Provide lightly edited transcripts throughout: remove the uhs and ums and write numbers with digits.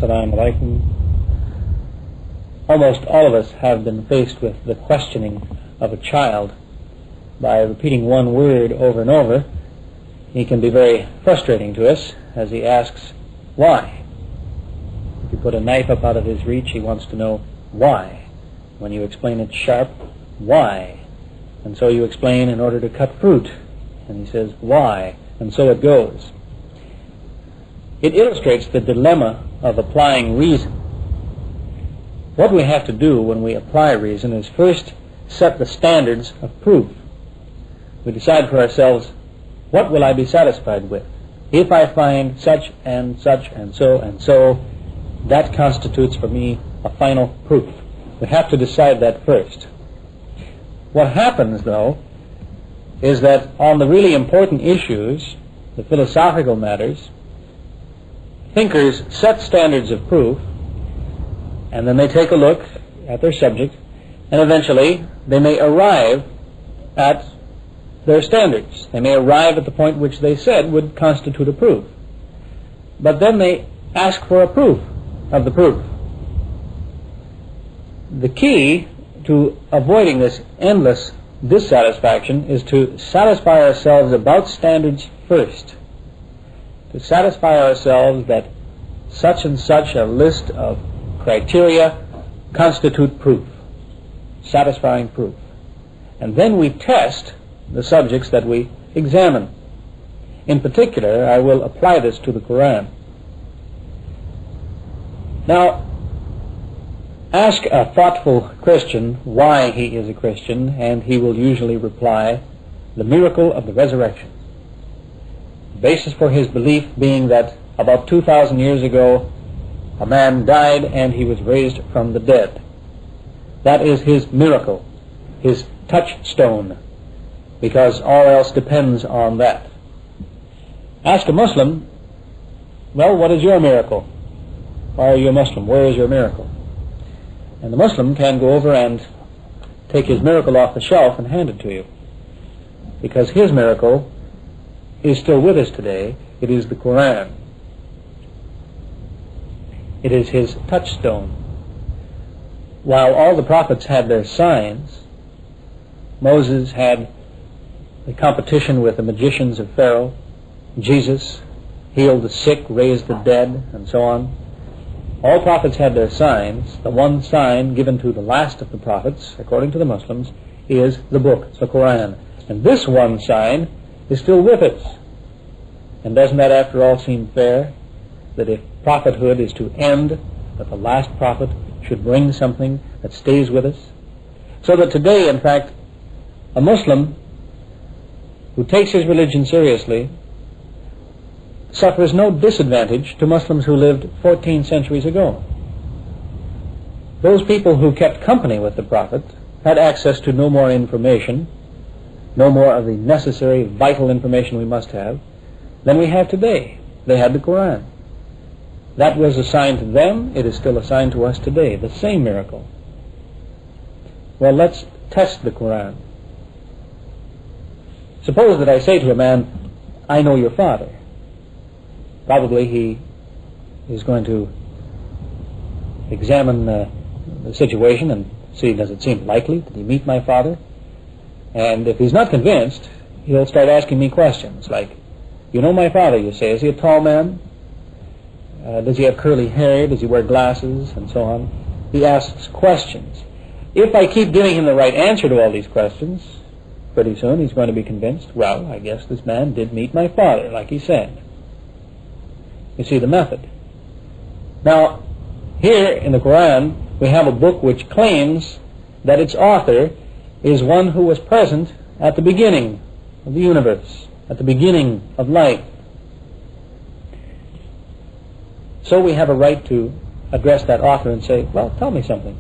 Assalam A'laikum. Almost all of us have been faced with the questioning of a child. By repeating one word over and over, he can be very frustrating to us as he asks, why? If you put a knife up out of his reach, he wants to know why. When you explain it sharp, why? And so you explain in order to cut fruit, and he says, why? And so it goes. It illustrates the dilemma of applying reason. What we have to do when we apply reason is first set the standards of proof. We decide for ourselves, what will I be satisfied with? If I find such and so, that constitutes for me a final proof. We have to decide that first. What happens, though, is that on the really important issues, the philosophical matters, thinkers set standards of proof, and then they take a look at their subject, and eventually they may arrive at their standards. They may arrive at the point which they said would constitute a proof. But then they ask for a proof of the proof. The key to avoiding this endless dissatisfaction is to satisfy ourselves about standards first. To satisfy ourselves that such and such a list of criteria constitute proof, satisfying proof. And then we test the subjects that we examine. In particular, I will apply this to the Quran. Now, ask a thoughtful Christian why he is a Christian, and he will usually reply, the miracle of the resurrection. The basis for his belief being that about 2,000 years ago, a man died and he was raised from the dead. That is his miracle, his touchstone, because all else depends on that. Ask a Muslim, well, what is your miracle? Why are you a Muslim? Where is your miracle? And the Muslim can go over and take his miracle off the shelf and hand it to you, because his miracle is still with us today. It is the Quran. It is his touchstone. While all the prophets had their signs, Moses had the competition with the magicians of Pharaoh. Jesus healed the sick, raised the dead, and so on. All prophets had their signs. The one sign given to the last of the prophets, according to the Muslims, is the book, it's the Quran. And this one sign is still with us. And doesn't that after all seem fair? That if prophethood is to end, that the last prophet should bring something that stays with us? So that today, in fact, a Muslim who takes his religion seriously suffers no disadvantage to Muslims who lived 14 centuries ago. Those people who kept company with the Prophet had access to no more information, no more of the necessary, vital information we must have, than we have today. They had the Quran. That was assigned to them. It is still assigned to us today. The same miracle. Well, let's test the Quran. Suppose that I say to a man, I know your father. Probably he is going to examine the situation and see, does it seem likely that he meet my father? And if he's not convinced, he'll start asking me questions like, you know my father, you say, is he a tall man? Does he have curly hair? Does he wear glasses? And so on. He asks questions. If I keep giving him the right answer to all these questions, pretty soon he's going to be convinced, well, I guess this man did meet my father, like he said. You see the method. Now, here in the Quran, we have a book which claims that its author is one who was present at the beginning of the universe, at the beginning of life. So we have a right to address that author and say, well, tell me something.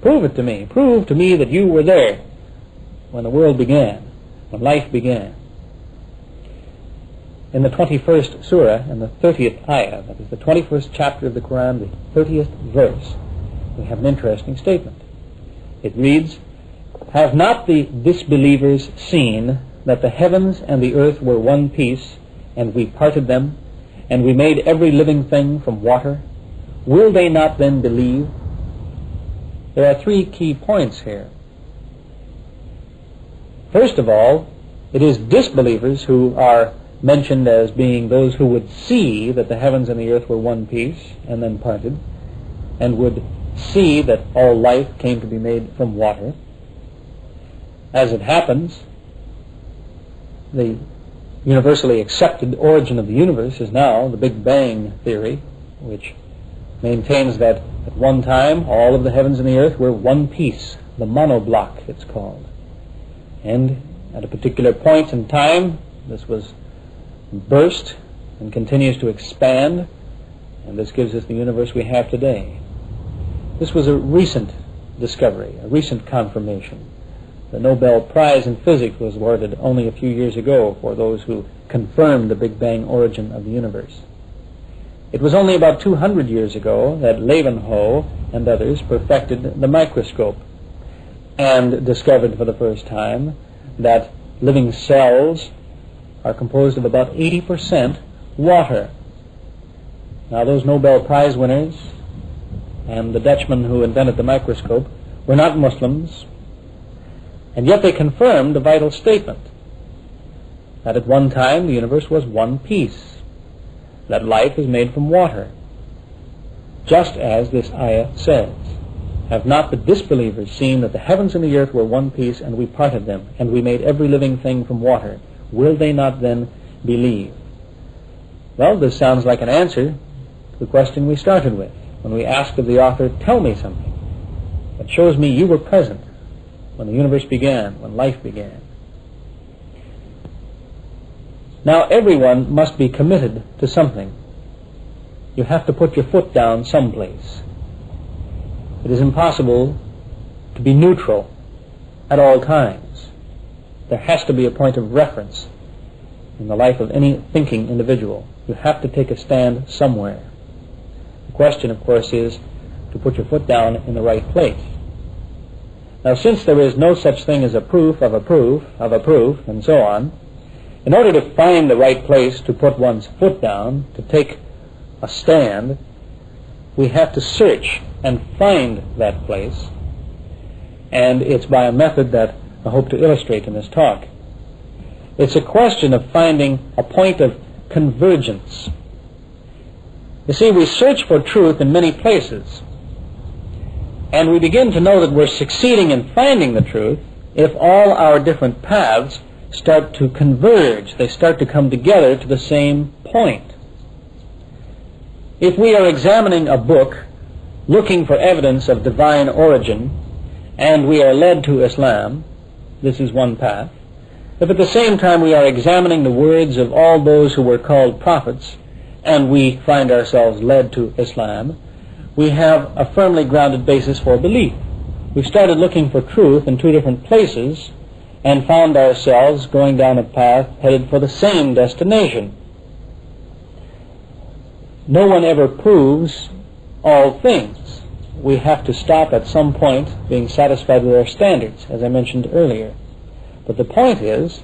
Prove it to me. Prove to me that you were there when the world began, when life began. In the 21st surah, in the 30th ayah, that is the 21st chapter of the Quran, the 30th verse, we have an interesting statement. It reads, have not the disbelievers seen that the heavens and the earth were one piece, and we parted them, and we made every living thing from water? will they not then believe? There are three key points here. First of all, it is disbelievers who are mentioned as being those who would see that the heavens and the earth were one piece and then parted, and would see that all life came to be made from water. As it happens, the universally accepted origin of the universe is now the Big Bang theory, which maintains that at one time all of the heavens and the earth were one piece, the monoblock it's called. And at a particular point in time, this was burst and continues to expand, and this gives us the universe we have today. This was a recent discovery, a recent confirmation. The Nobel Prize in Physics was awarded only a few years ago for those who confirmed the Big Bang origin of the universe. It was only about 200 years ago that Leeuwenhoek and others perfected the microscope and discovered for the first time that living cells are composed of about 80% water. Now, those Nobel Prize winners and the Dutchman who invented the microscope were not Muslims, and yet they confirmed the vital statement that at one time the universe was one piece, that life is made from water, just as this ayah says. Have not the disbelievers seen that the heavens and the earth were one piece, and we parted them, and we made every living thing from water? Will they not then believe? Well, this sounds like an answer to the question we started with, when we asked of the author, tell me something that shows me you were present when the universe began, when life began. Now, everyone must be committed to something. You have to put your foot down someplace. It is impossible to be neutral at all times. There has to be a point of reference in the life of any thinking individual. You have to take a stand somewhere. The question, of course, is to put your foot down in the right place. Now, since there is no such thing as a proof of a proof of a proof, and so on, in order to find the right place to put one's foot down, to take a stand, we have to search and find that place, and it's by a method that I hope to illustrate in this talk. It's a question of finding a point of convergence. You see, we search for truth in many places, and we begin to know that we're succeeding in finding the truth if all our different paths start to converge. They start to come together to the same point. If we are examining a book looking for evidence of divine origin, and we are led to Islam, this is one path. If at the same time we are examining the words of all those who were called prophets, and we find ourselves led to Islam, we have a firmly grounded basis for belief. We've started looking for truth in two different places and found ourselves going down a path headed for the same destination. No one ever proves all things. We have to stop at some point being satisfied with our standards, as I mentioned earlier. But the point is,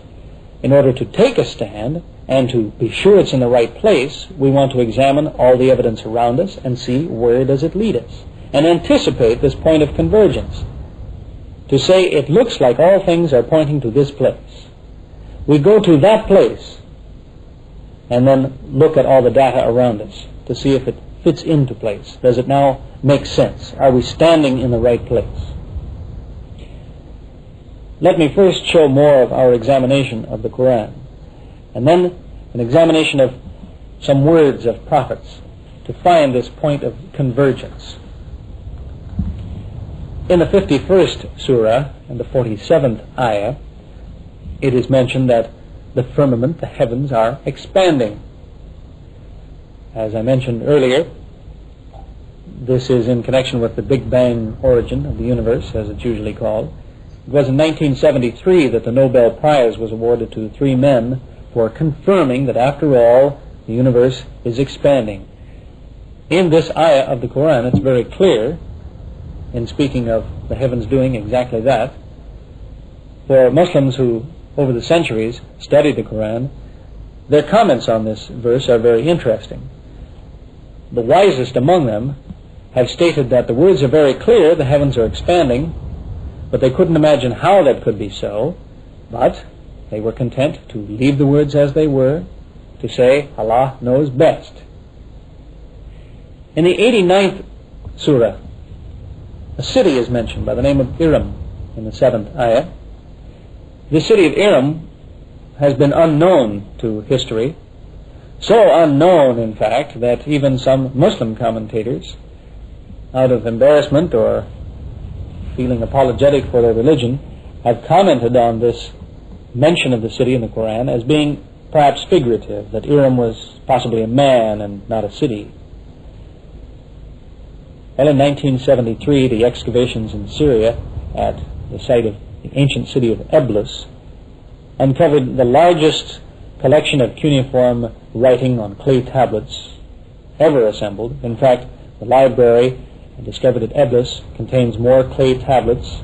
in order to take a stand and to be sure it's in the right place, we want to examine all the evidence around us and see where does it lead us, and anticipate this point of convergence. To say it looks like all things are pointing to this place. We go to that place and then look at all the data around us to see if it fits into place. Does it now make sense? Are we standing in the right place? Let me first show more of our examination of the Quran, and then an examination of some words of prophets to find this point of convergence. In the 51st surah and the 47th ayah, it is mentioned that the firmament, the heavens, are expanding. As I mentioned earlier, this is in connection with the Big Bang origin of the universe, as it's usually called. It was in 1973 that the Nobel Prize was awarded to three men for confirming that, after all, the universe is expanding. In this ayah of the Quran, it's very clear, in speaking of the heavens doing exactly that. For Muslims who, over the centuries, studied the Quran, their comments on this verse are very interesting. The wisest among them have stated that the words are very clear, the heavens are expanding, but they couldn't imagine how that could be so, but they were content to leave the words as they were, to say, Allah knows best. In the 89th surah, a city is mentioned by the name of Iram in the 7th ayah. This city of Iram has been unknown to history, so unknown, in fact, that even some Muslim commentators, out of embarrassment or feeling apologetic for their religion, have commented on this mention of the city in the Quran as being perhaps figurative, that Iram was possibly a man and not a city. Well, in 1973, the excavations in Syria at the site of the ancient city of Eblis uncovered the largest collection of cuneiform writing on clay tablets ever assembled. In fact, the library discovered at Eblis contains more clay tablets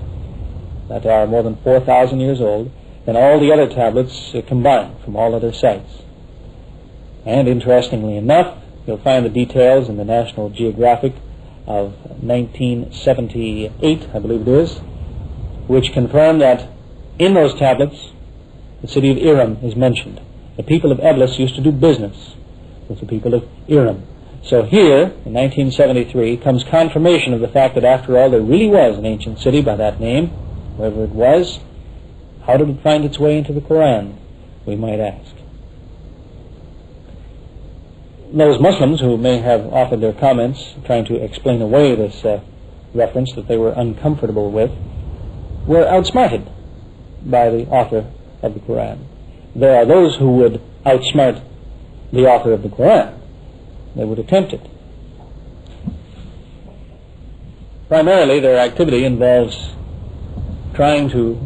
that are more than 4,000 years old than all the other tablets combined from all other sites. And interestingly enough, you'll find the details in the National Geographic of 1978, I believe it is, which confirm that in those tablets the city of Iram is mentioned. The people of Eblis used to do business with the people of Iram. So here, in 1973, comes confirmation of the fact that after all there really was an ancient city by that name, wherever it was. How did it find its way into the Quran, we might ask? Those Muslims who may have offered their comments trying to explain away this reference that they were uncomfortable with were outsmarted by the author of the Quran. There are those who would outsmart the author of the Quran. They would attempt it. Primarily, their activity involves trying to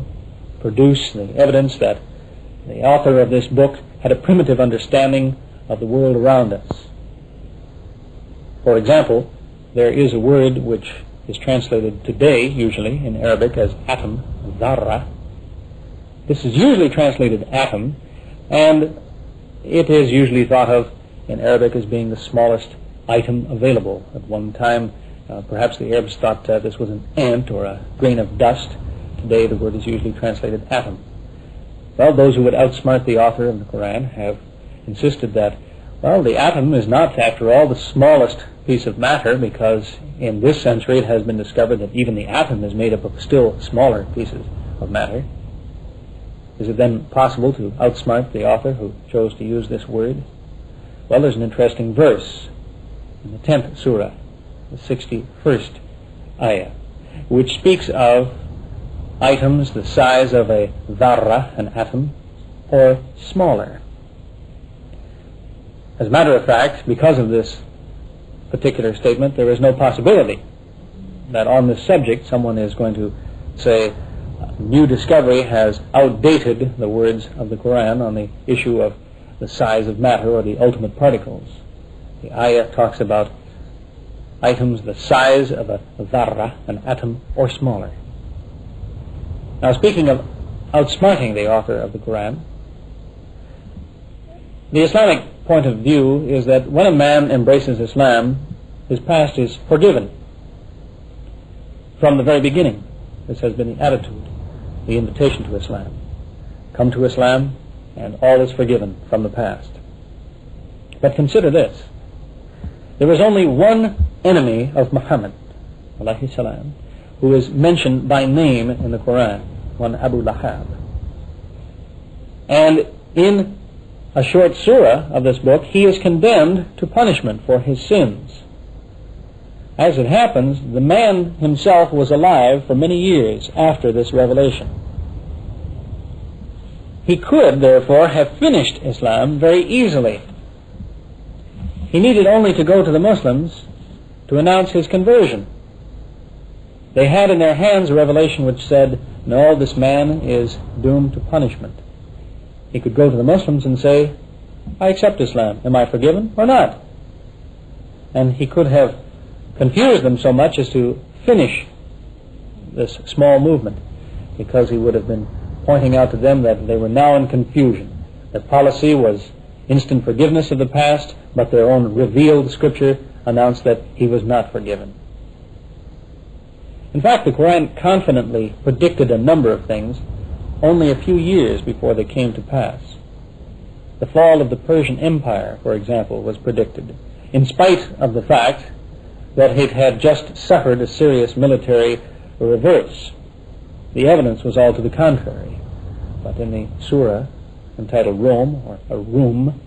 produce the evidence that the author of this book had a primitive understanding of the world around us. For example, there is a word which is translated today, usually in Arabic, as atom, dharra. This is usually translated atom, and it is usually thought of in Arabic as being the smallest item available. At one time, perhaps the Arabs thought this was an ant or a grain of dust. Today the word is usually translated atom. Well, those who would outsmart the author of the Quran have insisted that, well, the atom is not, after all, the smallest piece of matter, because in this century it has been discovered that even the atom is made up of still smaller pieces of matter. Is it then possible to outsmart the author who chose to use this word? Well, there's an interesting verse in the 10th surah, the 61st ayah, which speaks of items the size of a dharra, an atom, or smaller. As a matter of fact, because of this particular statement, there is no possibility that on this subject someone is going to say new discovery has outdated the words of the Quran on the issue of the size of matter or the ultimate particles. The ayah talks about items the size of a dharra, an atom, or smaller. Now, speaking of outsmarting the author of the Quran, the Islamic point of view is that when a man embraces Islam, his past is forgiven. From the very beginning, this has been the attitude, the invitation to Islam. Come to Islam, and all is forgiven from the past. But consider this. There is only one enemy of Muhammad, alayhi salam, who is mentioned by name in the Quran, one Abdul-Ahad. And in a short surah of this book, he is condemned to punishment for his sins. As it happens, the man himself was alive for many years after this revelation. He could, therefore, have finished Islam very easily. He needed only to go to the Muslims to announce his conversion. They had in their hands a revelation which said, no, this man is doomed to punishment. He could go to the Muslims and say, I accept Islam. Am I forgiven or not? And he could have confused them so much as to finish this small movement, because he would have been pointing out to them that they were now in confusion. Their policy was instant forgiveness of the past, but their own revealed scripture announced that he was not forgiven. In fact, the Quran confidently predicted a number of things only a few years before they came to pass. The fall of the Persian Empire, for example, was predicted, in spite of the fact that it had just suffered a serious military reverse. The evidence was all to the contrary. But in the surah entitled Rome, or Rum,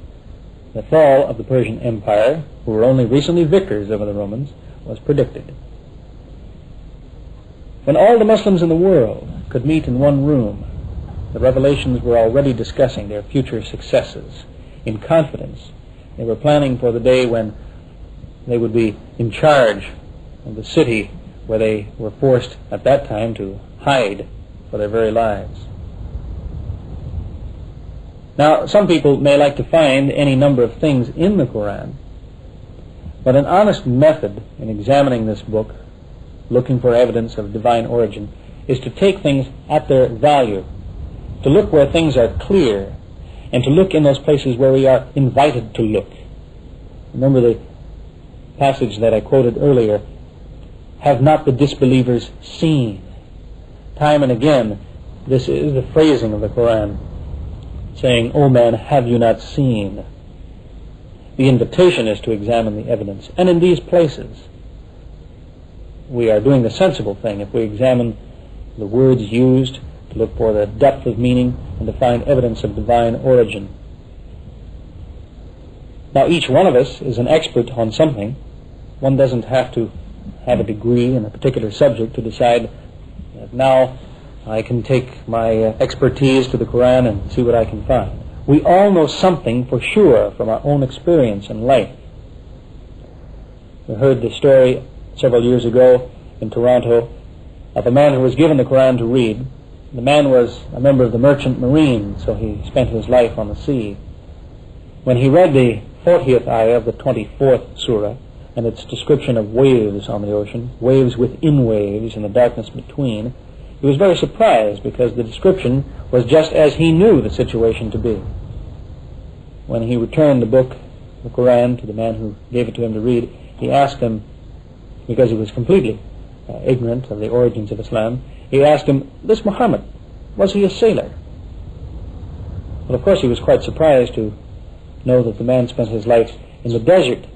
the fall of the Persian Empire, who were only recently victors over the Romans, was predicted. When all the Muslims in the world could meet in one room, the revelations were already discussing their future successes. In confidence, they were planning for the day when they would be in charge of the city where they were forced at that time to hide for their very lives. Now, some people may like to find any number of things in the Quran, but an honest method in examining this book, looking for evidence of divine origin, is to take things at their value, to look where things are clear, and to look in those places where we are invited to look. Remember the passage that I quoted earlier, have not the disbelievers seen? Time and again, this is the phrasing of the Quran, saying, O man, have you not seen? The invitation is to examine the evidence. And in these places, we are doing the sensible thing if we examine the words used, to look for the depth of meaning and to find evidence of divine origin. Now, each one of us is an expert on something. One doesn't have to have a degree in a particular subject to decide that now I can take my expertise to the Quran and see what I can find. We all know something for sure from our own experience in life. We heard the story several years ago in Toronto of a man who was given the Quran to read. The man was a member of the merchant marine, so he spent his life on the sea. When he read the 40th ayah of the 24th surah and its description of waves on the ocean, waves within waves and the darkness between, he was very surprised because the description was just as he knew the situation to be. When he returned the book, the Quran, to the man who gave it to him to read, he asked him, because he was completely ignorant of the origins of Islam, he asked him, this Muhammad, was he a sailor? Well, of course he was quite surprised to know that the man spent his life in the desert.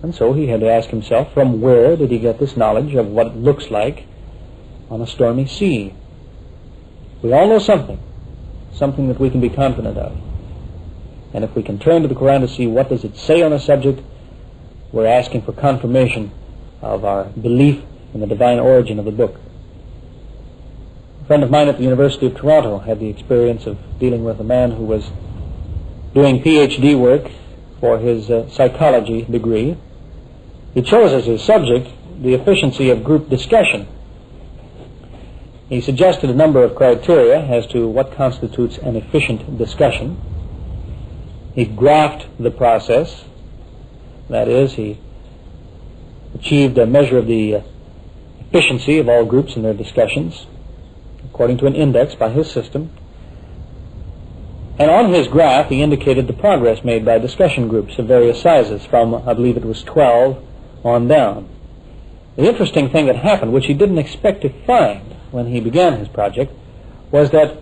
And so he had to ask himself, from where did he get this knowledge of what it looks like on a stormy sea? We all know something that we can be confident of. And if we can turn to the Quran to see what does it say on a subject, we're asking for confirmation of our belief in the divine origin of the book. A friend of mine at the University of Toronto had the experience of dealing with a man who was doing PhD work for his psychology degree. He chose as his subject the efficiency of group discussion. He suggested a number of criteria as to what constitutes an efficient discussion. He graphed the process. That is, he achieved a measure of the efficiency of all groups in their discussions according to an index by his system. And on his graph, he indicated the progress made by discussion groups of various sizes from, I believe it was 12 on down. The interesting thing that happened, which he didn't expect to find when he began his project, was that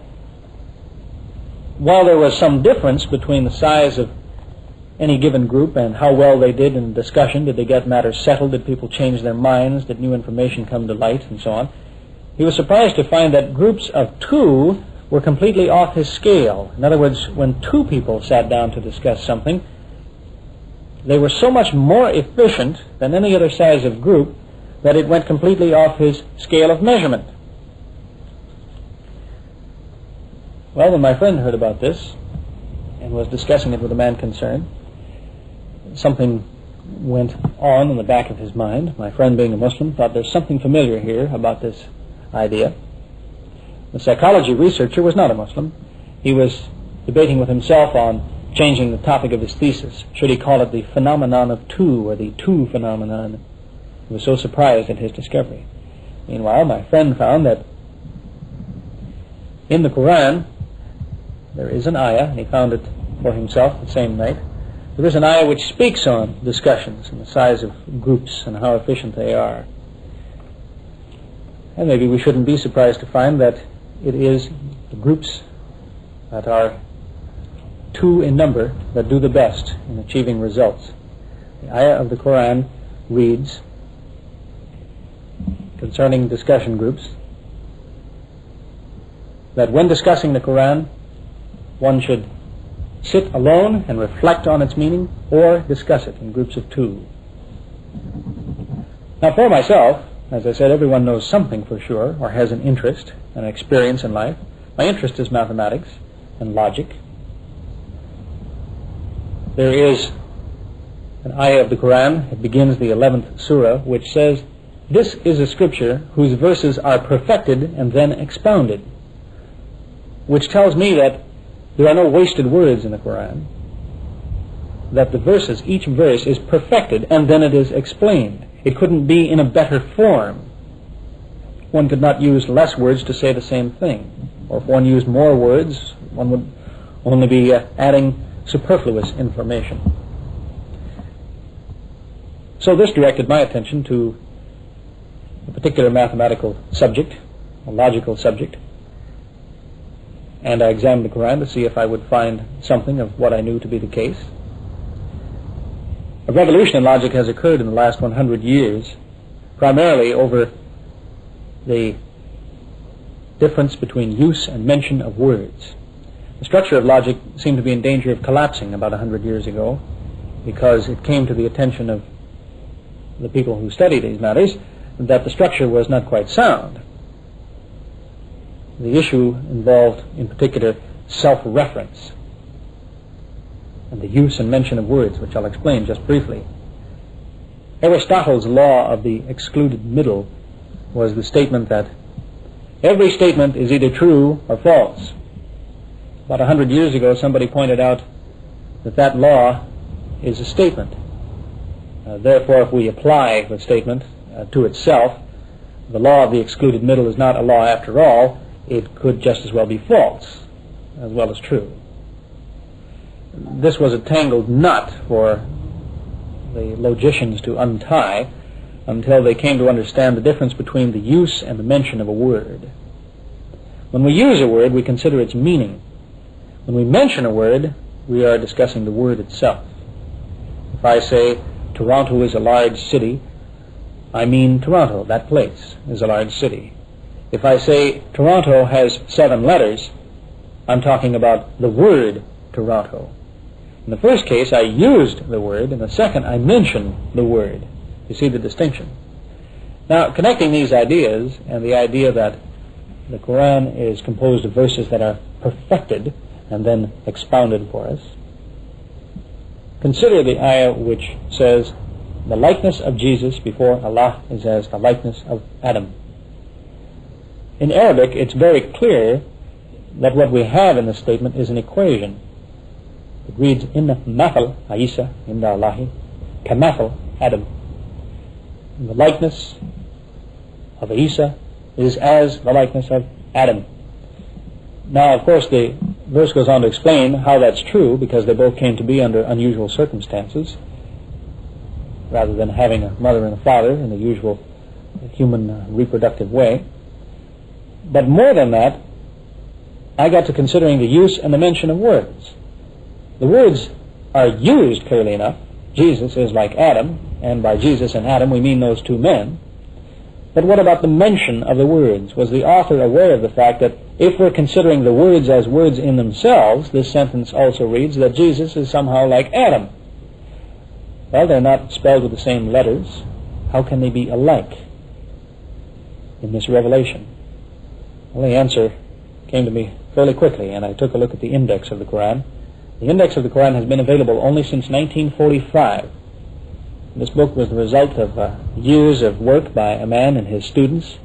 while there was some difference between the size of any given group and how well they did in discussion, did they get matters settled, did people change their minds, did new information come to light, and so on, he was surprised to find that groups of 2 were completely off his scale. In other words, when 2 people sat down to discuss something, they were so much more efficient than any other size of group that it went completely off his scale of measurement. Well, when my friend heard about this and was discussing it with the man concerned, something went on in the back of his mind. My friend, being a Muslim, thought there's something familiar here about this idea. The psychology researcher was not a Muslim. He was debating with himself on changing the topic of his thesis. Should he call it the phenomenon of 2 or the 2 phenomenon? He was so surprised at his discovery. Meanwhile, my friend found that in the Quran there is an ayah, and he found it for himself the same night. There is an ayah which speaks on discussions and the size of groups and how efficient they are. And maybe we shouldn't be surprised to find that it is the groups that are 2 in number that do the best in achieving results. The ayah of the Quran reads concerning discussion groups that when discussing the Quran, one should sit alone and reflect on its meaning, or discuss it in groups of 2. Now, for myself, as I said, everyone knows something for sure, or has an interest, an experience in life. My interest is mathematics and logic. There is an ayah of the Quran, it begins the 11th surah, which says, "This is a scripture whose verses are perfected and then expounded," which tells me that there are no wasted words in the Quran, that the verses, each verse is perfected and then it is explained. It couldn't be in a better form. One could not use less words to say the same thing. Or if one used more words, one would only be adding superfluous information. So this directed my attention to a particular mathematical subject, a logical subject, and I examined the Quran to see if I would find something of what I knew to be the case. A revolution in logic has occurred in the last 100 years, primarily over the difference between use and mention of words. The structure of logic seemed to be in danger of collapsing about 100 years ago, because it came to the attention of the people who study these matters that the structure was not quite sound. The issue involved, in particular, self-reference and the use and mention of words, which I'll explain just briefly. Aristotle's law of the excluded middle was the statement that every statement is either true or false. About 100 years ago, somebody pointed out that that law is a statement. Therefore, if we apply the statement to itself, the law of the excluded middle is not a law after all. It could just as well be false as well as true. This was a tangled knot for the logicians to untie until they came to understand the difference between the use and the mention of a word. When we use a word, we consider its meaning. When we mention a word, we are discussing the word itself. If I say Toronto is a large city, I mean Toronto, that place, is a large city. If I say Toronto has 7 letters, I'm talking about the word Toronto. In the first case, I used the word. In the second, I mentioned the word. You see the distinction. Now, connecting these ideas and the idea that the Quran is composed of verses that are perfected and then expounded for us, consider the ayah which says, "The likeness of Jesus before Allah is as the likeness of Adam." In Arabic, it's very clear that what we have in this statement is an equation. It reads, "Inna mathal Isa inda Allahi kamathal Adam." The likeness of Isa is as the likeness of Adam. Now, of course, the verse goes on to explain how that's true, because they both came to be under unusual circumstances, rather than having a mother and a father in the usual human reproductive way. But more than that, I got to considering the use and the mention of words. The words are used clearly enough. Jesus is like Adam, and by Jesus and Adam we mean those 2 men. But what about the mention of the words? Was the author aware of the fact that if we're considering the words as words in themselves, this sentence also reads that Jesus is somehow like Adam? Well, they're not spelled with the same letters. How can they be alike in this revelation? Well, the answer came to me fairly quickly, and I took a look at the index of the Quran. The index of the Quran has been available only since 1945. This book was the result of years of work by a man and his students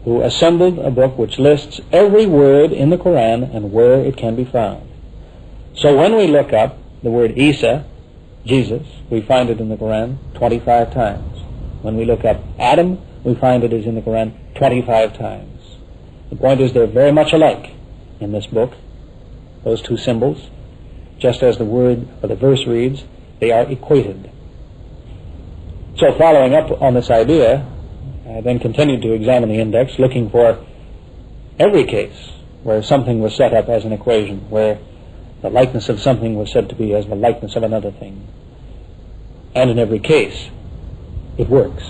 who assembled a book which lists every word in the Quran and where it can be found. So when we look up the word Isa, Jesus, we find it in the Quran 25 times. When we look up Adam, we find it is in the Quran 25 times. The point is they're very much alike in this book, those 2 symbols. Just as the word or the verse reads, they are equated. So following up on this idea, I then continued to examine the index, looking for every case where something was set up as an equation, where the likeness of something was said to be as the likeness of another thing. And in every case, it works.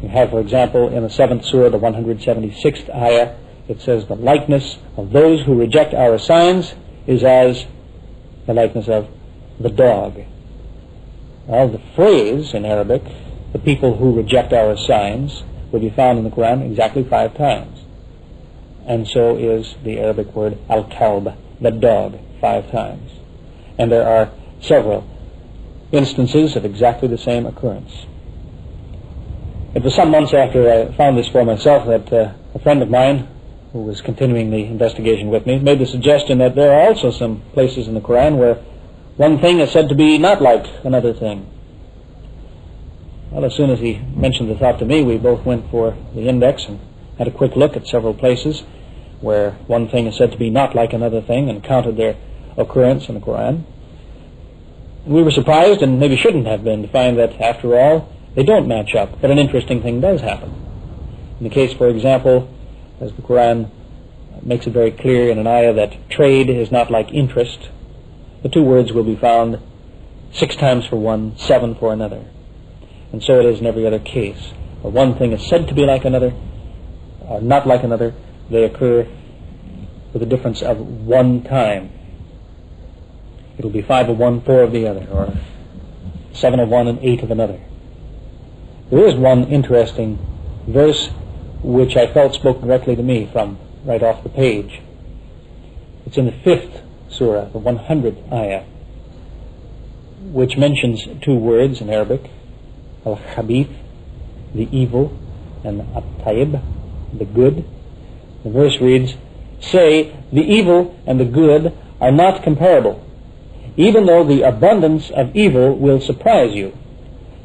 You have, for example, in the 7th surah, the 176th ayah, it says, the likeness of those who reject our signs is as the likeness of the dog. Well, the phrase in Arabic, the people who reject our signs, will be found in the Quran exactly 5 times. And so is the Arabic word al-kalb, the dog, 5 times. And there are several instances of exactly the same occurrence. It was some months after I found this for myself that a friend of mine, who was continuing the investigation with me, made the suggestion that there are also some places in the Quran where one thing is said to be not like another thing. Well, as soon as he mentioned the thought to me, we both went for the index and had a quick look at several places where one thing is said to be not like another thing and counted their occurrence in the Quran. We were surprised, and maybe shouldn't have been, to find that, after all, they don't match up, but an interesting thing does happen. In the case, for example, as the Quran makes it very clear in an ayah that trade is not like interest, the 2 words will be found 6 times for one, 7 for another. And so it is in every other case. Where one thing is said to be like another, or not like another, they occur with a difference of 1 time. It will be 5 of one, 4 of the other, or 7 of one and 8 of another. There is one interesting verse which I felt spoke directly to me from right off the page. It's in the 5th surah, the 100th ayah, which mentions 2 words in Arabic, al-khabith, the evil, and at-tayyib, the good. The verse reads, "Say, the evil and the good are not comparable, even though the abundance of evil will surprise you.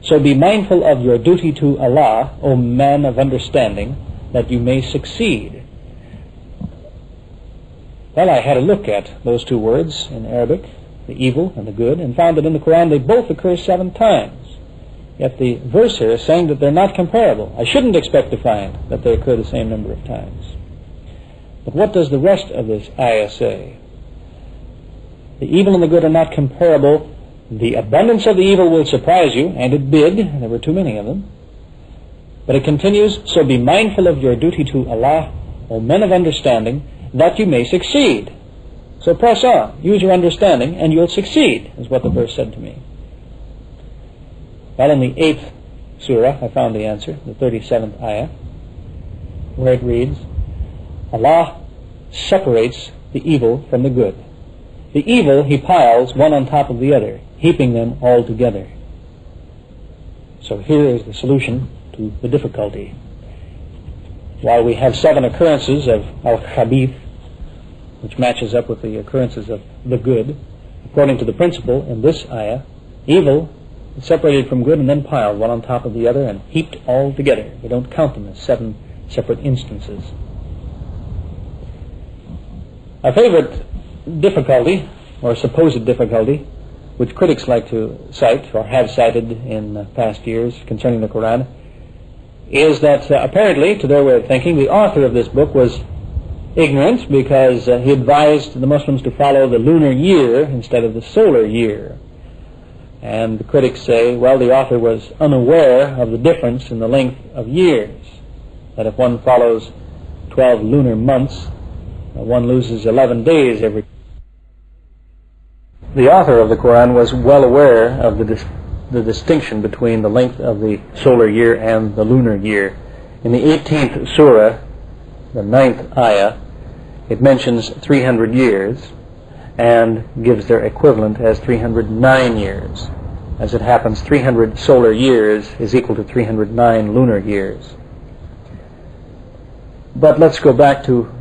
So be mindful of your duty to Allah, O man of understanding, that you may succeed." Well, I had a look at those 2 words in Arabic, the evil and the good, and found that in the Quran they both occur 7 times. Yet the verse here is saying that they're not comparable. I shouldn't expect to find that they occur the same number of times. But what does the rest of this ayah say? The evil and the good are not comparable. The abundance of the evil will surprise you, and it did. There were too many of them. But it continues, so be mindful of your duty to Allah, O men of understanding, that you may succeed. So press on, use your understanding, and you'll succeed, is what the verse said to me. Well, in the 8th surah, I found the answer, the 37th ayah, where it reads, Allah separates the evil from the good. The evil He piles one on top of the other, heaping them all together. So here is the solution to the difficulty. While we have 7 occurrences of al-khabith, which matches up with the occurrences of the good, according to the principle in this ayah, evil is separated from good and then piled one on top of the other and heaped all together. We don't count them as 7 separate instances. A favorite difficulty, or supposed difficulty, which critics like to cite, or have cited in past years concerning the Quran, is that apparently, to their way of thinking, the author of this book was ignorant because he advised the Muslims to follow the lunar year instead of the solar year. And the critics say, well, the author was unaware of the difference in the length of years, that if one follows 12 lunar months, one loses 11 days every. The author of the Quran was well aware of the distinction between the length of the solar year and the lunar year. In the 18th surah, the 9th ayah, it mentions 300 years and gives their equivalent as 309 years. As it happens, 300 solar years is equal to 309 lunar years. But let's go back to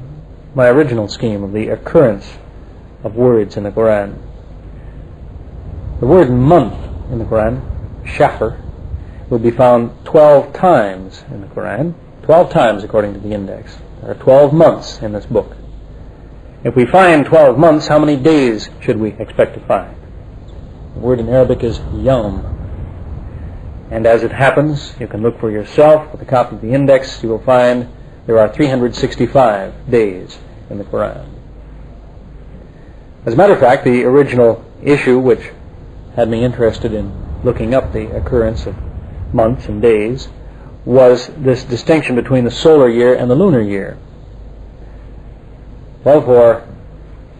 my original scheme of the occurrence of words in the Quran. The word month in the Quran, shahr, will be found 12 times in the Quran, 12 times according to the index. There are 12 months in this book. If we find 12 months, how many days should we expect to find? The word in Arabic is yawm. And as it happens, you can look for yourself with a copy of the index. You will find there are 365 days in the Quran. As a matter of fact, the original issue which had me interested in looking up the occurrence of months and days was this distinction between the solar year and the lunar year. Well, for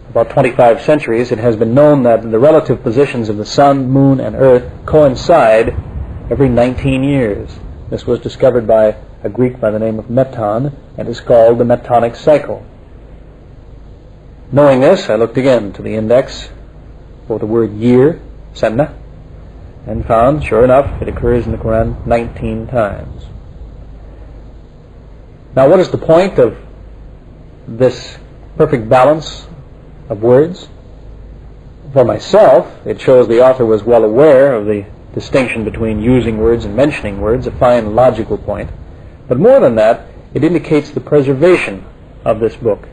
about 25 centuries, it has been known that the relative positions of the sun, moon, and earth coincide every 19 years. This was discovered by a Greek by the name of Meton, and is called the Metonic cycle. Knowing this, I looked again to the index for the word year, sanna, and found, sure enough, it occurs in the Quran 19 times. Now, what is the point of this perfect balance of words? For myself, it shows the author was well aware of the distinction between using words and mentioning words, a fine logical point. But more than that, it indicates the preservation of this book.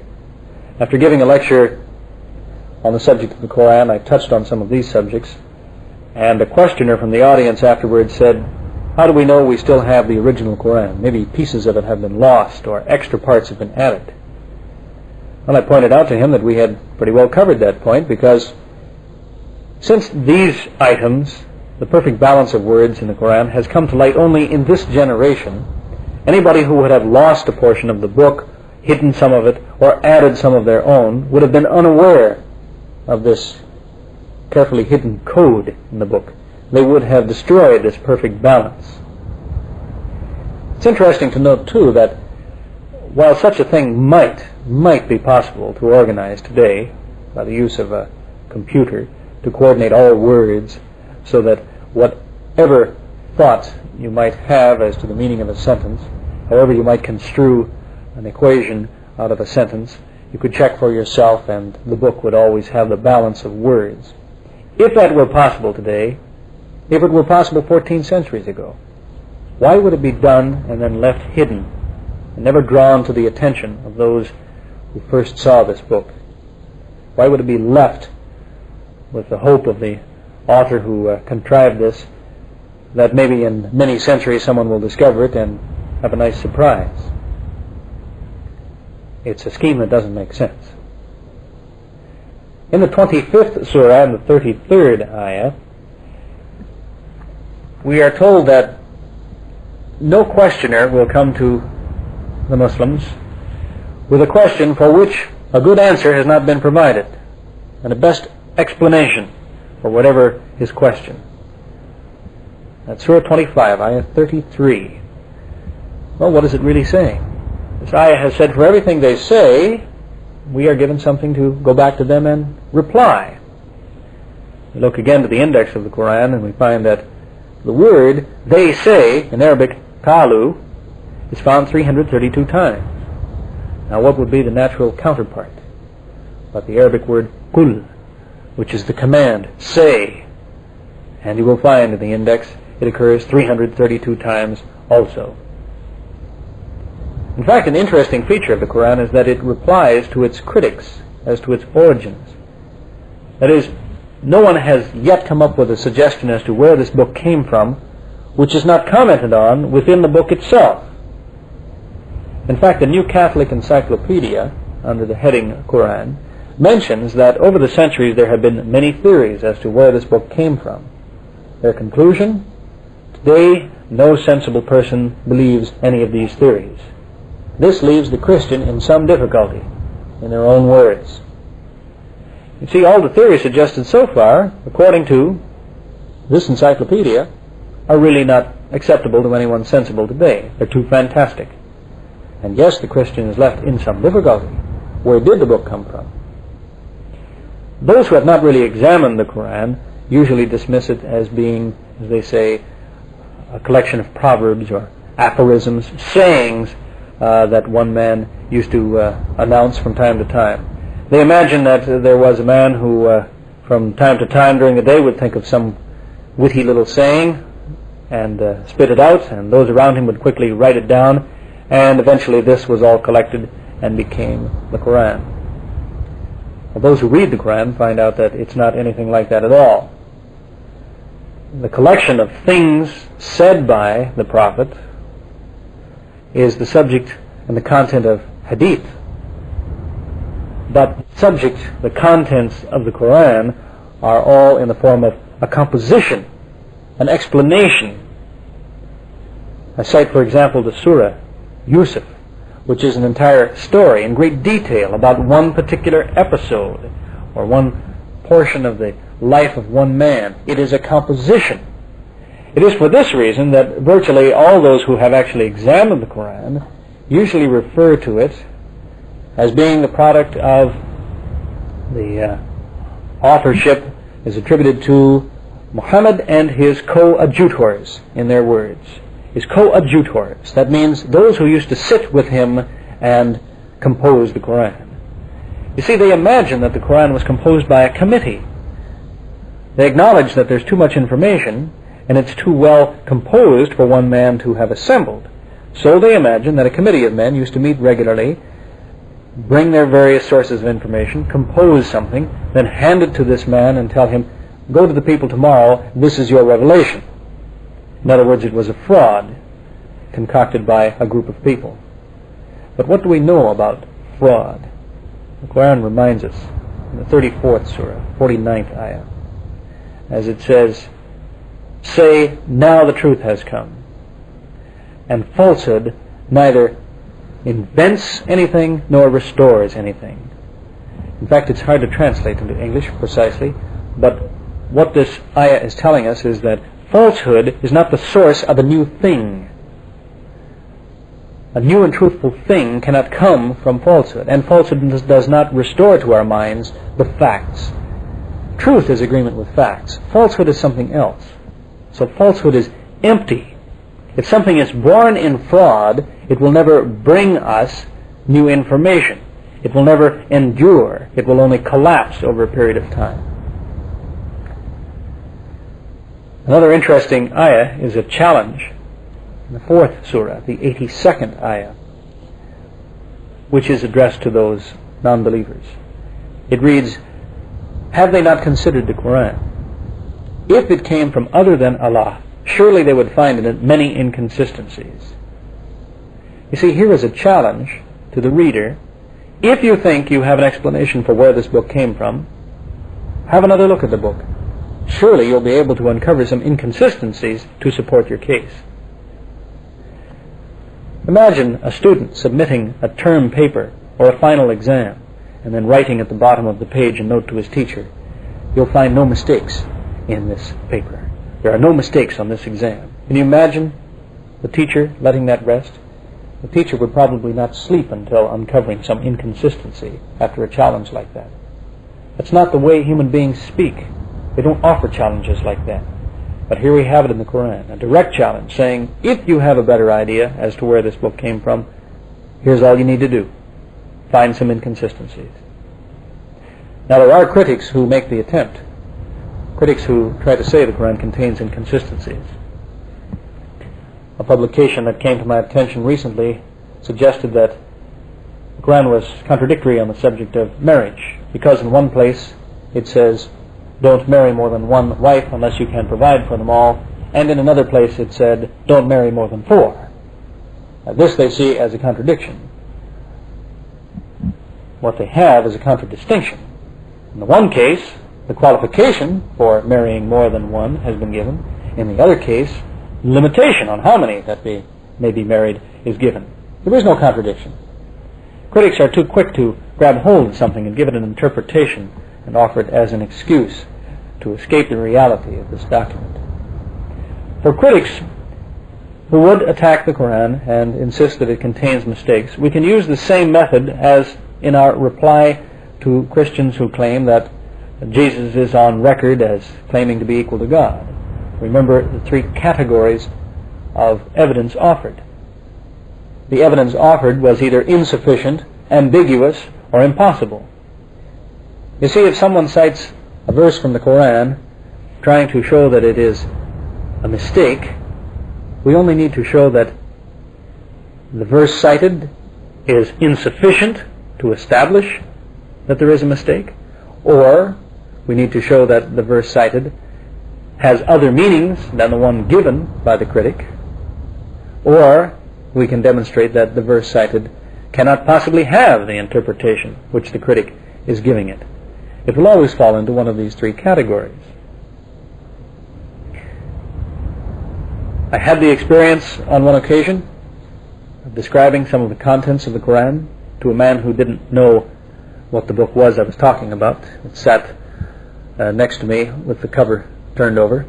After giving a lecture on the subject of the Quran, I touched on some of these subjects, and a questioner from the audience afterwards said, "How do we know we still have the original Quran? Maybe pieces of it have been lost or extra parts have been added." Well, I pointed out to him that we had pretty well covered that point, because since these items, the perfect balance of words in the Quran, has come to light only in this generation, anybody who would have lost a portion of the book, hidden some of it, or added some of their own, would have been unaware of this carefully hidden code in the book. They would have destroyed this perfect balance. It's interesting to note, too, that while such a thing might be possible to organize today by the use of a computer to coordinate all words so that whatever thoughts you might have as to the meaning of a sentence, however you might construe an equation out of a sentence, you could check for yourself, and the book would always have the balance of words. If that were possible today, if it were possible 14 centuries ago, why would it be done and then left hidden and never drawn to the attention of those who first saw this book? Why would it be left with the hope of the author who contrived this, that maybe in many centuries someone will discover it and have a nice surprise? It's a scheme that doesn't make sense. In the 25th surah and the 33rd ayah, we are told that no questioner will come to the Muslims with a question for which a good answer has not been provided, and a best explanation for whatever his question. That's Surah 25, Ayah 33. Well, what is it really saying? This ayah has said, for everything they say, we are given something to go back to them and reply. We look again to the index of the Quran, and we find that the word they say, in Arabic, qalu, is found 332 times. Now, what would be the natural counterpart but the Arabic word qul, which is the command, say? And you will find in the index it occurs 332 times also. In fact, an interesting feature of the Quran is that it replies to its critics as to its origins. That is, no one has yet come up with a suggestion as to where this book came from, which is not commented on within the book itself. In fact, the New Catholic Encyclopedia, under the heading Quran, mentions that over the centuries there have been many theories as to where this book came from. Their conclusion? Today, no sensible person believes any of these theories. This leaves the Christian in some difficulty, in their own words. You see, all the theories suggested so far, according to this encyclopedia, are really not acceptable to anyone sensible today. They're too fantastic. And yes, the Christian is left in some difficulty. Where did the book come from? Those who have not really examined the Quran usually dismiss it as being, as they say, a collection of proverbs or aphorisms, sayings that one man used to announce from time to time. They imagine that there was a man who from time to time during the day would think of some witty little saying and spit it out, and those around him would quickly write it down, and eventually this was all collected and became the Quran. Well, those who read the Quran find out that it's not anything like that at all. the collection of things said by the Prophet is the subject and the content of hadith. But the contents of the Quran are all in the form of a composition, an explanation. I cite, for example, the Surah Yusuf, which is an entire story in great detail about one particular episode or one portion of the life of one man. It is a composition. It is for this reason that virtually all those who have actually examined the Quran usually refer to it as being the product of the authorship is attributed to Muhammad and his coadjutors, in their words. His coadjutors. That means those who used to sit with him and compose the Quran. You see, they imagine that the Quran was composed by a committee. They acknowledge that there's too much information and it's too well composed for one man to have assembled. So they imagine that a committee of men used to meet regularly, bring their various sources of information, compose something, then hand it to this man and tell him, go to the people tomorrow, this is your revelation. In other words, it was a fraud concocted by a group of people. But what do we know about fraud? The Quran reminds us in the 34th Surah, 49th ayah, as it says, say, now the truth has come. And falsehood neither invents anything nor restores anything. In fact, it's hard to translate into English precisely, but what this ayah is telling us is that falsehood is not the source of a new thing. A new and truthful thing cannot come from falsehood, and falsehood does not restore to our minds the facts. Truth is agreement with facts. Falsehood is something else. So falsehood is empty. If something is born in fraud, it will never bring us new information. It will never endure. It will only collapse over a period of time. Another interesting ayah is a challenge in the 4th surah, the 82nd ayah, which is addressed to those non-believers. It reads, have they not considered the Quran? If it came from other than Allah, surely they would find in it many inconsistencies. You see, here is a challenge to the reader. If you think you have an explanation for where this book came from, have another look at the book. Surely you'll be able to uncover some inconsistencies to support your case. Imagine a student submitting a term paper or a final exam and then writing at the bottom of the page a note to his teacher. You'll find no mistakes in this paper. There are no mistakes on this exam. Can you imagine the teacher letting that rest? The teacher would probably not sleep until uncovering some inconsistency after a challenge like that. That's not the way human beings speak. They don't offer challenges like that. But here we have it in the Quran, a direct challenge saying, if you have a better idea as to where this book came from, here's all you need to do. Find some inconsistencies. Now there are critics who make the attempt. Critics who try to say the Quran contains inconsistencies. A publication that came to my attention recently suggested that the Quran was contradictory on the subject of marriage, because in one place it says, don't marry more than one wife unless you can provide for them all, and in another place it said, don't marry more than 4. Now, this they see as a contradiction. What they have is a contradistinction. In the one case, the qualification for marrying more than one has been given. In the other case, limitation on how many that may be married is given. There is no contradiction. Critics are too quick to grab hold of something and give it an interpretation and offer it as an excuse to escape the reality of this document. For critics who would attack the Quran and insist that it contains mistakes, we can use the same method as in our reply to Christians who claim that Jesus is on record as claiming to be equal to God. Remember the 3 categories of evidence offered. The evidence offered was either insufficient, ambiguous, or impossible. You see, if someone cites a verse from the Quran trying to show that it is a mistake, we only need to show that the verse cited is insufficient to establish that there is a mistake, or we need to show that the verse cited has other meanings than the one given by the critic, or we can demonstrate that the verse cited cannot possibly have the interpretation which the critic is giving it. It will always fall into one of these three categories. I had the experience on one occasion of describing some of the contents of the Quran to a man who didn't know what the book was I was talking about. It sat next to me with the cover turned over.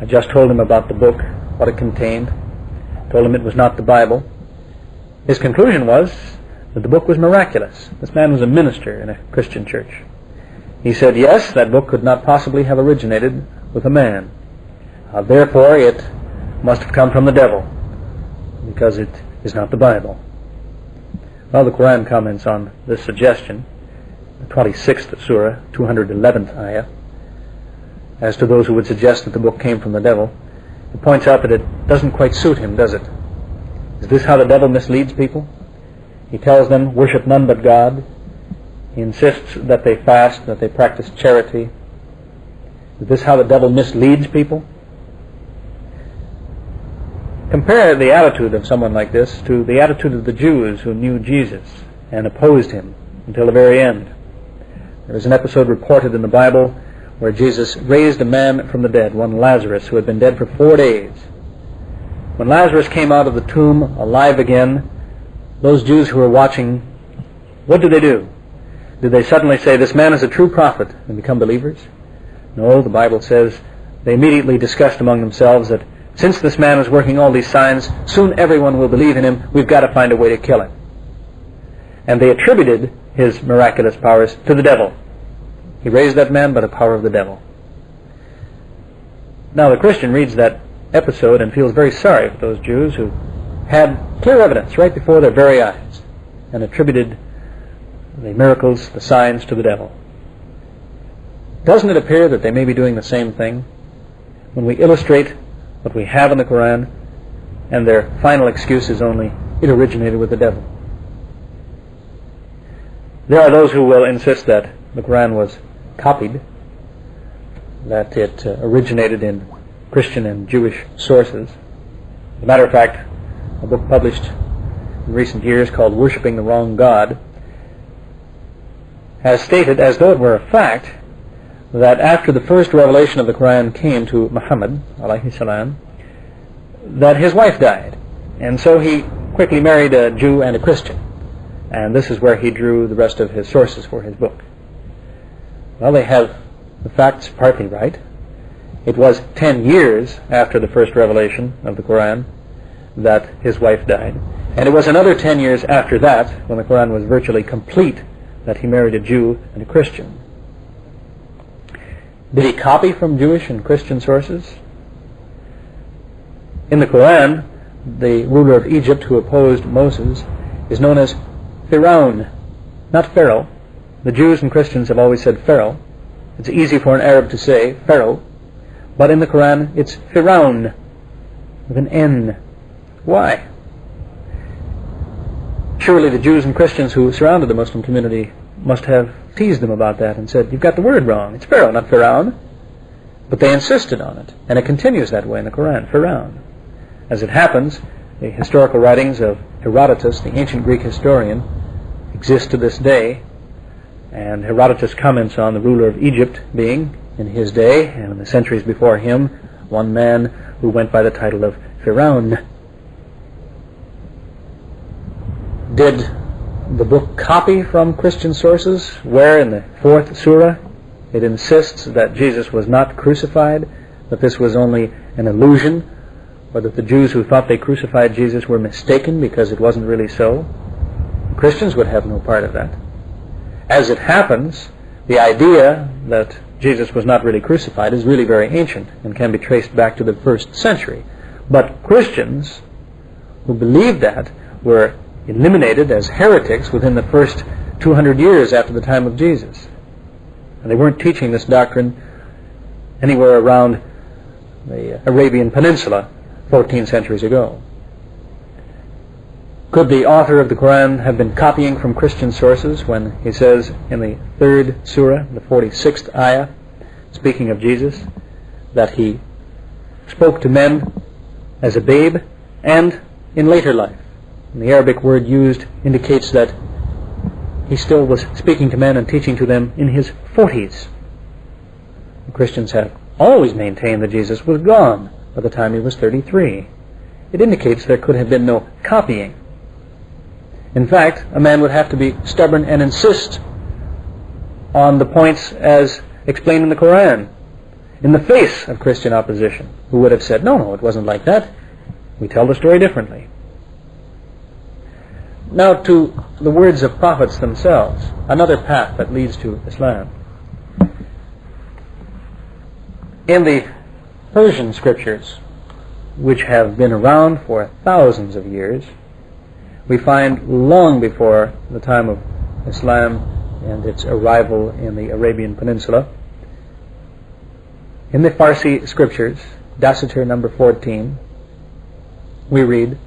I just told him about the book, what it contained, told him it was not the Bible. His conclusion was that the book was miraculous. This man was a minister in a Christian church. He said, yes, that book could not possibly have originated with a man. Therefore, it must have come from the devil, because it is not the Bible. Well, the Quran comments on this suggestion, the 26th Surah, 211th Ayah, as to those who would suggest that the book came from the devil. It points out that it doesn't quite suit him, does it? Is this how the devil misleads people? He tells them, worship none but God. He insists that they fast, that they practice charity. Is this how the devil misleads people? Compare the attitude of someone like this to the attitude of the Jews who knew Jesus and opposed him until the very end. There is an episode reported in the Bible where Jesus raised a man from the dead, one Lazarus, who had been dead for 4 days. When Lazarus came out of the tomb alive again, those Jews who were watching, what did they do? Did they suddenly say, this man is a true prophet, and become believers? No, the Bible says they immediately discussed among themselves that since this man is working all these signs, soon everyone will believe in him. We've got to find a way to kill him. And they attributed his miraculous powers to the devil. He raised that man by the power of the devil. Now the Christian reads that episode and feels very sorry for those Jews who had clear evidence right before their very eyes and attributed the miracles, the signs, to the devil. Doesn't it appear that they may be doing the same thing when we illustrate what we have in the Quran and their final excuse is only it originated with the devil? There are those who will insist that the Quran was copied, that it originated in Christian and Jewish sources. As a matter of fact, a book published in recent years called Worshipping the Wrong God has stated, as though it were a fact, that after the first revelation of the Quran came to Muhammad, alayhi salam, that his wife died. And so he quickly married a Jew and a Christian. And this is where he drew the rest of his sources for his book. Well, they have the facts partly right. It was 10 years after the first revelation of the Quran that his wife died. And it was another 10 years after that, when the Quran was virtually complete, that he married a Jew and a Christian. Did he copy from Jewish and Christian sources? In the Quran, the ruler of Egypt who opposed Moses is known as Pharaoh, not Pharaoh. The Jews and Christians have always said Pharaoh. It's easy for an Arab to say Pharaoh, but in the Quran it's Pharaoh with an N. Why? Surely the Jews and Christians who surrounded the Muslim community must have teased them about that and said, you've got the word wrong. It's Pharaoh, not Pharaoh. But they insisted on it, and it continues that way in the Quran, Pharaoh. As it happens, the historical writings of Herodotus, the ancient Greek historian, exist to this day, and Herodotus comments on the ruler of Egypt being, in his day and in the centuries before him, one man who went by the title of Pharaoh. Did the book copy from Christian sources, where in the 4th Surah it insists that Jesus was not crucified, that this was only an illusion, or that the Jews who thought they crucified Jesus were mistaken because it wasn't really so? Christians would have no part of that. As it happens, the idea that Jesus was not really crucified is really very ancient and can be traced back to the 1st century. But Christians who believed that were eliminated as heretics within the first 200 years after the time of Jesus. And they weren't teaching this doctrine anywhere around the Arabian Peninsula 14 centuries ago. Could the author of the Quran have been copying from Christian sources when he says in the 3rd Surah, the 46th Ayah, speaking of Jesus, that he spoke to men as a babe and in later life. And the Arabic word used indicates that he still was speaking to men and teaching to them in his 40s. The Christians have always maintained that Jesus was gone by the time he was 33. It indicates there could have been no copying. In fact, a man would have to be stubborn and insist on the points as explained in the Quran, in the face of Christian opposition, who would have said, no, it wasn't like that. We tell the story differently. Now to the words of prophets themselves, another path that leads to Islam. In the Persian scriptures, which have been around for thousands of years, we find long before the time of Islam and its arrival in the Arabian Peninsula, in the Farsi scriptures, Dasatir number 14, we read,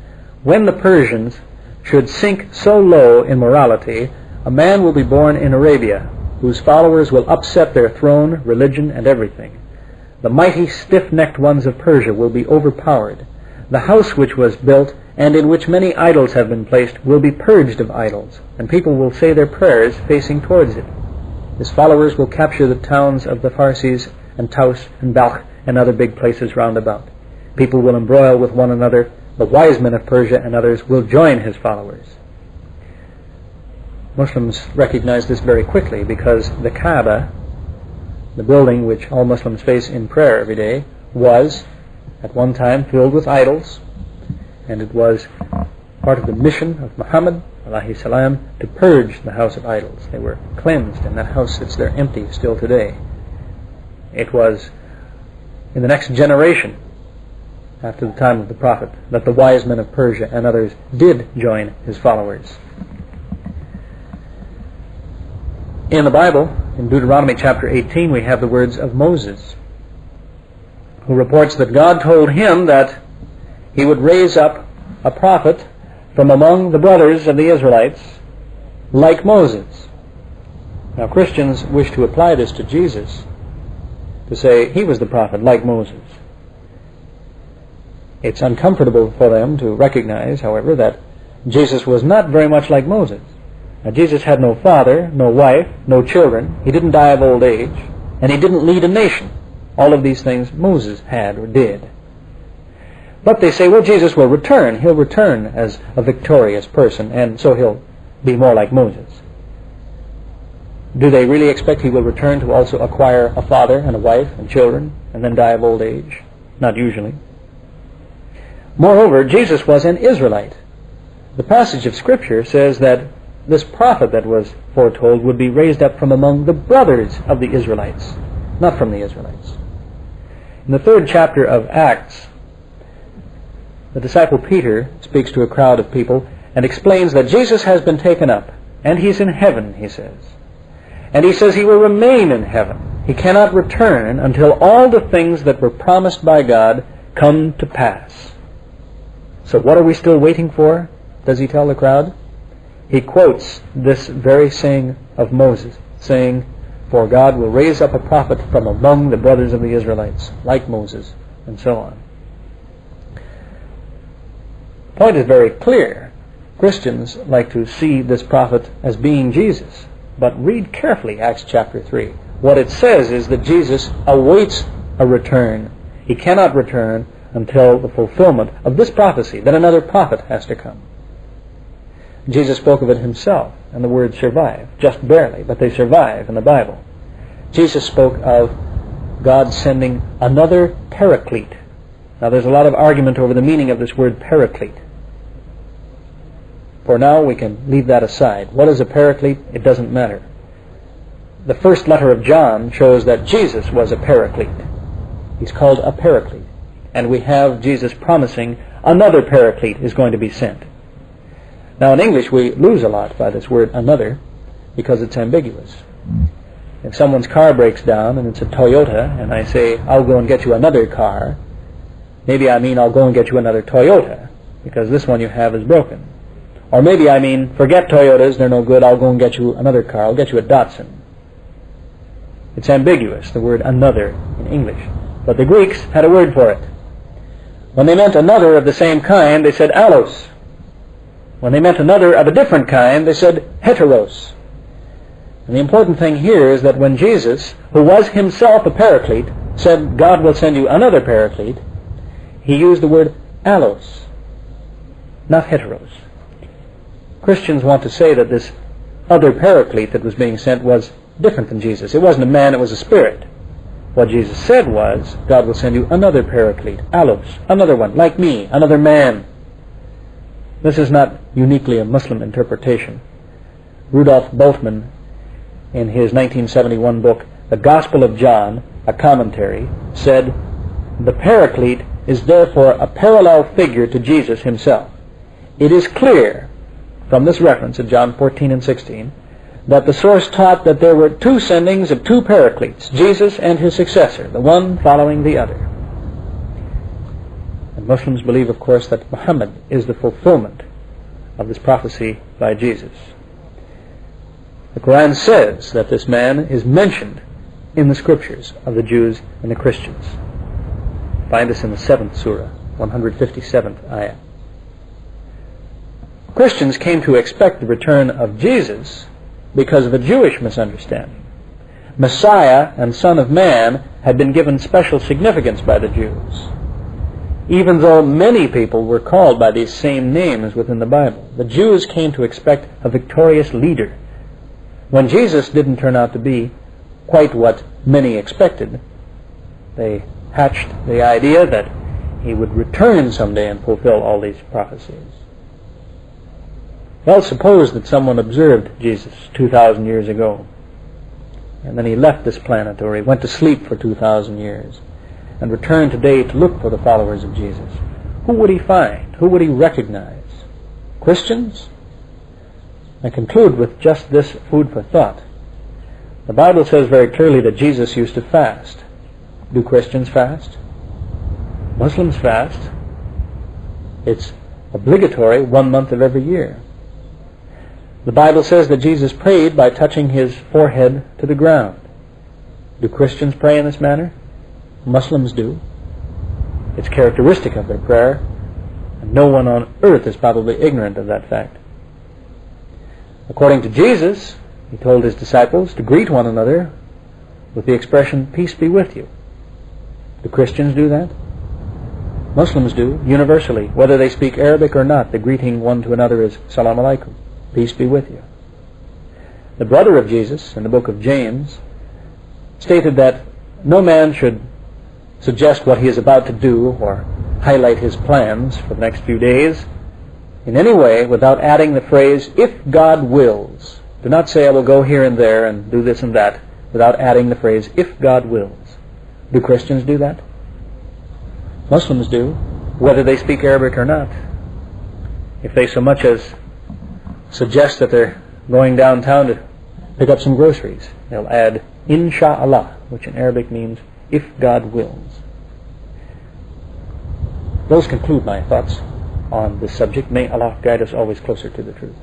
"When the Persians should sink so low in morality, a man will be born in Arabia, whose followers will upset their throne, religion, and everything. The mighty stiff-necked ones of Persia will be overpowered. The house which was built, and in which many idols have been placed, will be purged of idols, and people will say their prayers facing towards it. His followers will capture the towns of the Farsis, and Taus, and Balkh, and other big places round about. People will embroil with one another. The wise men of Persia and others will join his followers." Muslims recognize this very quickly because the Kaaba, the building which all Muslims face in prayer every day, was at one time filled with idols, and it was part of the mission of Muhammad alayhi salam to purge the house of idols. They were cleansed, and that house sits there empty still today. It was in the next generation, after the time of the Prophet, that the wise men of Persia and others did join his followers. In the Bible, in Deuteronomy chapter 18, we have the words of Moses, who reports that God told him that he would raise up a prophet from among the brothers of the Israelites like Moses. Now Christians wish to apply this to Jesus, to say he was the prophet like Moses. It's uncomfortable for them to recognize, however, that Jesus was not very much like Moses. Now, Jesus had no father, no wife, no children. He didn't die of old age, and he didn't lead a nation. All of these things Moses had or did. But they say, well, Jesus will return. He'll return as a victorious person, and so he'll be more like Moses. Do they really expect he will return to also acquire a father and a wife and children, and then die of old age? Not usually. Moreover, Jesus was an Israelite. The passage of Scripture says that this prophet that was foretold would be raised up from among the brothers of the Israelites, not from the Israelites. In the 3rd chapter of Acts, the disciple Peter speaks to a crowd of people and explains that Jesus has been taken up, and he's in heaven, he says. And he says he will remain in heaven. He cannot return until all the things that were promised by God come to pass. So what are we still waiting for, does he tell the crowd? He quotes this very saying of Moses, saying, "For God will raise up a prophet from among the brothers of the Israelites, like Moses," and so on. The point is very clear. Christians like to see this prophet as being Jesus. But read carefully Acts chapter 3. What it says is that Jesus awaits a return. He cannot return until the fulfillment of this prophecy, that another prophet has to come. Jesus spoke of it himself, and the words survive, just barely, but they survive in the Bible. Jesus spoke of God sending another paraclete. Now there's a lot of argument over the meaning of this word paraclete. For now we can leave that aside. What is a paraclete? It doesn't matter. The first letter of John shows that Jesus was a paraclete. He's called a paraclete. And we have Jesus promising another paraclete is going to be sent. Now in English we lose a lot by this word another because it's ambiguous. If someone's car breaks down and it's a Toyota and I say, I'll go and get you another car, maybe I mean I'll go and get you another Toyota because this one you have is broken. Or maybe I mean, forget Toyotas, they're no good, I'll go and get you another car, I'll get you a Datsun. It's ambiguous, the word another in English. but the Greeks had a word for it. When they meant another of the same kind, they said allos. When they meant another of a different kind, they said heteros. And the important thing here is that when Jesus, who was himself a paraclete, said, God will send you another paraclete, he used the word allos, not heteros. Christians want to say that this other paraclete that was being sent was different than Jesus. It wasn't a man, it was a spirit. What Jesus said was, God will send you another paraclete, allos, another one, like me, another man. This is not uniquely a Muslim interpretation. Rudolf Bultmann, in his 1971 book, The Gospel of John, a commentary, said, the paraclete is therefore a parallel figure to Jesus himself. It is clear from this reference in John 14 and 16 that the source taught that there were two sendings of two paracletes, Jesus and his successor, the one following the other. And Muslims believe, of course, that Muhammad is the fulfillment of this prophecy by Jesus. The Quran says that this man is mentioned in the scriptures of the Jews and the Christians. Find this in the 7th surah, 157th ayah. Christians came to expect the return of Jesus because of a Jewish misunderstanding. Messiah and Son of Man had been given special significance by the Jews. Even though many people were called by these same names within the Bible, the Jews came to expect a victorious leader. When Jesus didn't turn out to be quite what many expected, they hatched the idea that he would return someday and fulfill all these prophecies. Well, suppose that someone observed Jesus 2,000 years ago, and then he left this planet, or he went to sleep for 2,000 years, and returned today to look for the followers of Jesus. Who would he find? Who would he recognize? Christians? I conclude with just this food for thought. The Bible says very clearly that Jesus used to fast. Do Christians fast? Muslims fast. It's obligatory 1 month of every year. The Bible says that Jesus prayed by touching his forehead to the ground. Do Christians pray in this manner? Muslims do. It's characteristic of their prayer, and no one on earth is probably ignorant of that fact. According to Jesus, he told his disciples to greet one another with the expression, peace be with you. Do Christians do that? Muslims do, universally. Whether they speak Arabic or not, the greeting one to another is Assalam A'laikum. Peace be with you. The brother of Jesus, in the book of James, stated that no man should suggest what he is about to do or highlight his plans for the next few days in any way without adding the phrase, if God wills. Do not say, I will go here and there and do this and that, without adding the phrase, if God wills. Do Christians do that? Muslims do, whether they speak Arabic or not. If they so much as suggest that they're going downtown to pick up some groceries, they'll add Insha'Allah, which in Arabic means if God wills. Those conclude my thoughts on this subject. May Allah guide us always closer to the truth.